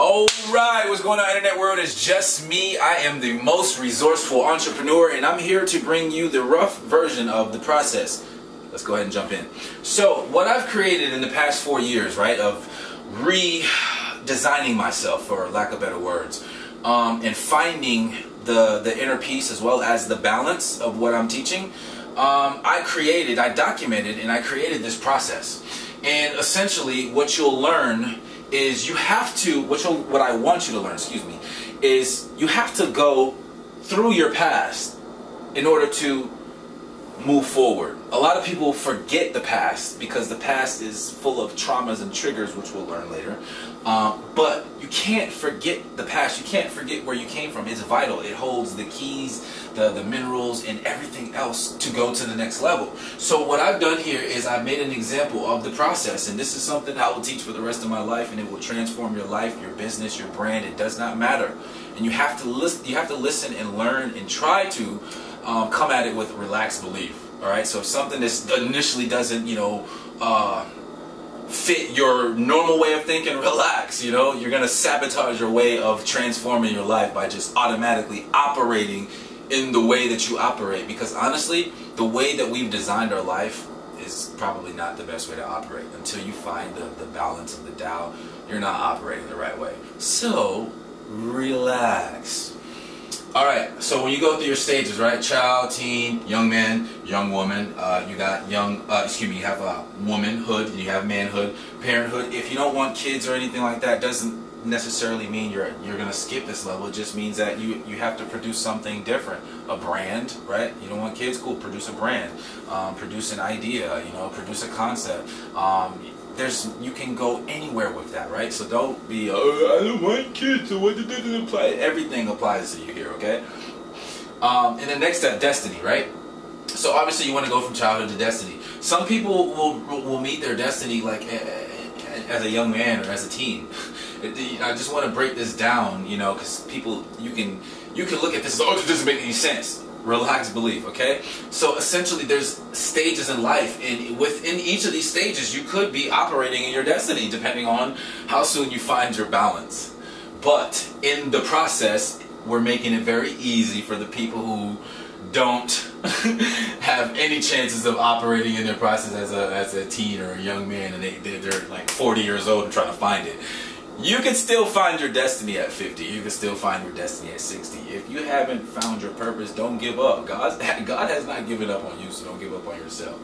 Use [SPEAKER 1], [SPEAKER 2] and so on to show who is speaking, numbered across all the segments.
[SPEAKER 1] Alright, what's going on, internet world? It's just me. I am the most resourceful entrepreneur, and I'm here to bring you the rough version of the process. Let's go ahead and jump in. So, what I've created in the past 4 years, right, of redesigning myself, for lack of better words, and finding the inner peace as well as the balance of what I'm teaching, I documented, and I created this process. And essentially, what you'll learn is you have to, what I want you to learn, excuse me, is you have to go through your past in order to move forward. A lot of people forget the past because the past is full of traumas and triggers, which we'll learn later. But you can't forget the past. You can't forget where you came from. It's vital. It holds the keys, the minerals, and everything else to go to the next level. So what I've done here is I've made an example of the process, and this is something I will teach for the rest of my life, and it will transform your life, your business, your brand. It does not matter. And you have to listen. You have to listen and learn and try to come at it with relaxed belief. All right. So if something that initially doesn't, fit your normal way of thinking, relax. You're gonna sabotage your way of transforming your life by just automatically operating in the way that you operate, because honestly, the way that we've designed our life is probably not the best way to operate. Until you find the balance of the Tao, you're not operating the right way. So relax. Alright, so when you go through your stages, right? Child, teen, young man, young woman, you got you have womanhood, and you have manhood, parenthood. If you don't want kids or anything like that, doesn't necessarily mean you're gonna skip this level. It just means that you have to produce something different. A brand, right? You don't want kids? Cool, produce a brand. Produce an idea, produce a concept. You can go anywhere with that, right? So don't be, oh, I don't want kids, so what does it apply? Everything applies to you here, okay? And then next step, destiny, right? So obviously you want to go from childhood to destiny. Some people will meet their destiny like as a young man or as a teen. I just want to break this down, because people, you can look at this as, oh, this doesn't make any sense. Relaxed belief, okay? So essentially there's stages in life, and within each of these stages you could be operating in your destiny depending on how soon you find your balance. But in the process, we're making it very easy for the people who don't have any chances of operating in their process as a teen or a young man, and they're like 40 years old and trying to find it. You can still find your destiny at 50. You can still find your destiny at 60. If you haven't found your purpose, don't give up. God has not given up on you, so don't give up on yourself.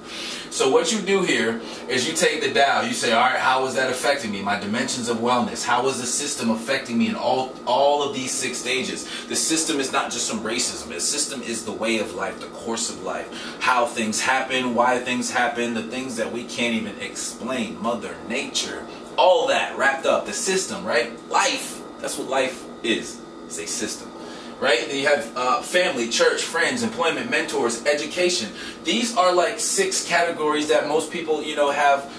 [SPEAKER 1] So what you do here is you take the Tao. You say, all right, how is that affecting me? My dimensions of wellness. How is the system affecting me in all of these 6 stages? The system is not just some racism. The system is the way of life, the course of life. How things happen, why things happen, the things that we can't even explain. Mother Nature. All that wrapped up, the system, right? Life, that's what life is. It's a system, right? Then you have family, church, friends, employment, mentors, education. These are like 6 categories that most people, have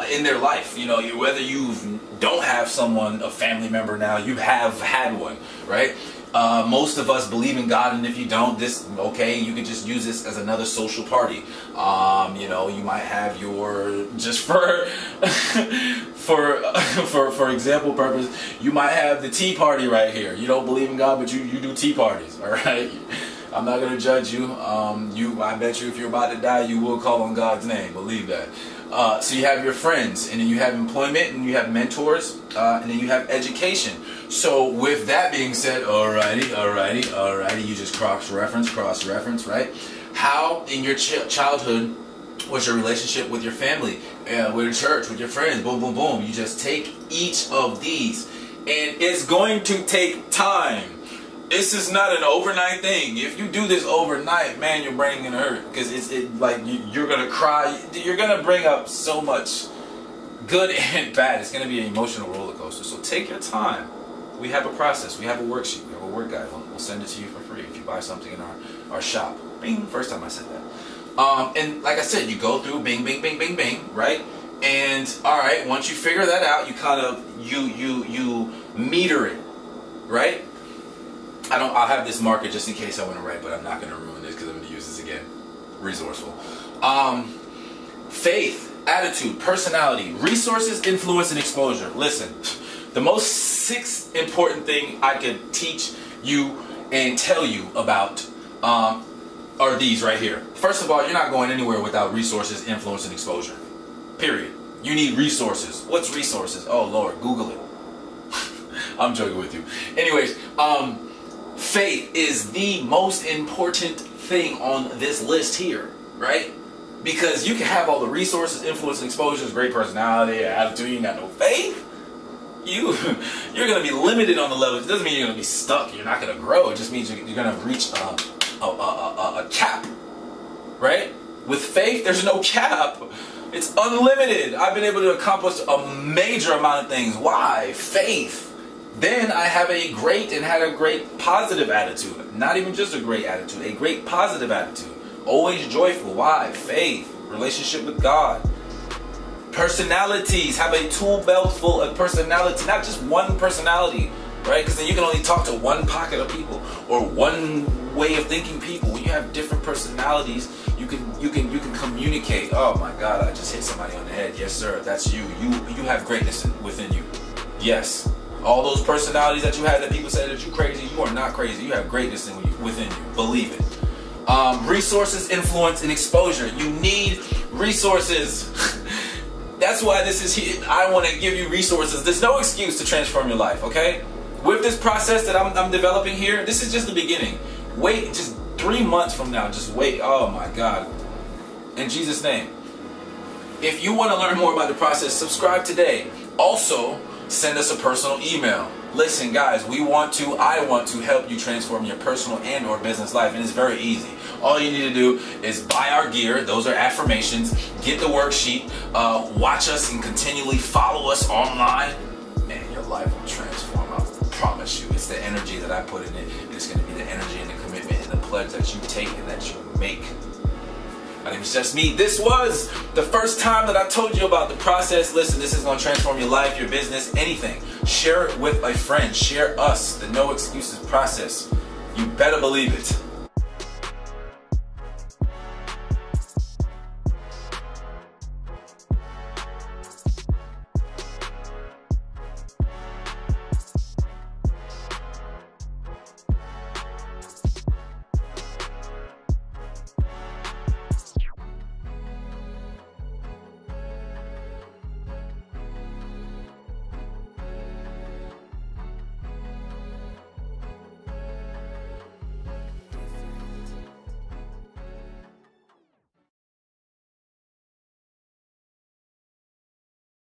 [SPEAKER 1] in their life. Whether you don't have someone, a family member now, you have had one, right? Most of us believe in God, and if you don't, okay, you can just use this as another social party. You might have your, just for example purpose, you might have the tea party right here. You don't believe in God, but you do tea parties, all right? I'm not gonna judge you. I bet you if you're about to die, you will call on God's name. Believe that. So you have your friends, and then you have employment, and you have mentors, and then you have education. So with that being said, alrighty, you just cross-reference, right? How in your childhood was your relationship with your family, with your church, with your friends, boom, boom, boom. You just take each of these, and it's going to take time. This is not an overnight thing. If you do this overnight, man, your brain gonna hurt, because you're gonna cry. You're gonna bring up so much good and bad. It's gonna be an emotional roller coaster. So take your time. We have a process. We have a worksheet. We have a work guide. We'll send it to you for free if you buy something in our shop. Bing. First time I said that. And like I said, you go through bing, bing, bing, bing, bing, right? And all right, once you figure that out, you kind of you meter it, right? I'll have this marker just in case I want to write, but I'm not going to ruin this because I'm going to use this again. Resourceful. Faith, attitude, personality, resources, influence, and exposure. Listen, the most sixth important thing I could teach you and tell you about are these right here. First of all, you're not going anywhere without resources, influence, and exposure. Period. You need resources. What's resources? Oh Lord, Google it. I'm joking with you. Anyways, faith is the most important thing on this list here, right? Because you can have all the resources, influence, and exposures, great personality, attitude, you ain't got no faith. You're going to be limited on the level. It doesn't mean you're going to be stuck. You're not going to grow. It just means you're going to reach a cap, right? With faith, there's no cap. It's unlimited. I've been able to accomplish a major amount of things. Why? Faith. Then I have a great positive attitude. Not even just a great attitude, a great positive attitude. Always joyful. Why? Faith. Relationship with God. Personalities. Have a tool belt full of personality. Not just one personality, right? Because then you can only talk to one pocket of people or one way of thinking people. When you have different personalities, you can communicate. Oh my God, I just hit somebody on the head. Yes, sir. That's you. You have greatness within you. Yes. All those personalities that you have that people say that you're crazy, you are not crazy. You have greatness within you. Believe it. Resources, influence, and exposure. You need resources. That's why this is here. I want to give you resources. There's no excuse to transform your life, okay? With this process that I'm developing here, this is just the beginning. Wait just 3 months from now. Just wait. Oh my God. In Jesus' name. If you want to learn more about the process, subscribe today. Also, send us a personal email. Listen guys, I want to help you transform your personal and or business life, and it's very easy. All you need to do is buy our gear. Those are affirmations. Get the worksheet. Watch us and continually follow us online. Man, your life will transform. I promise you. It's the energy that I put in it. It's going to be the energy and the commitment and the pledge that you take and that you make. My name is just me. This was the first time that I told you about the process. Listen, this is going to transform your life, your business, anything. Share it with a friend. Share us, the no excuses process. You better believe it.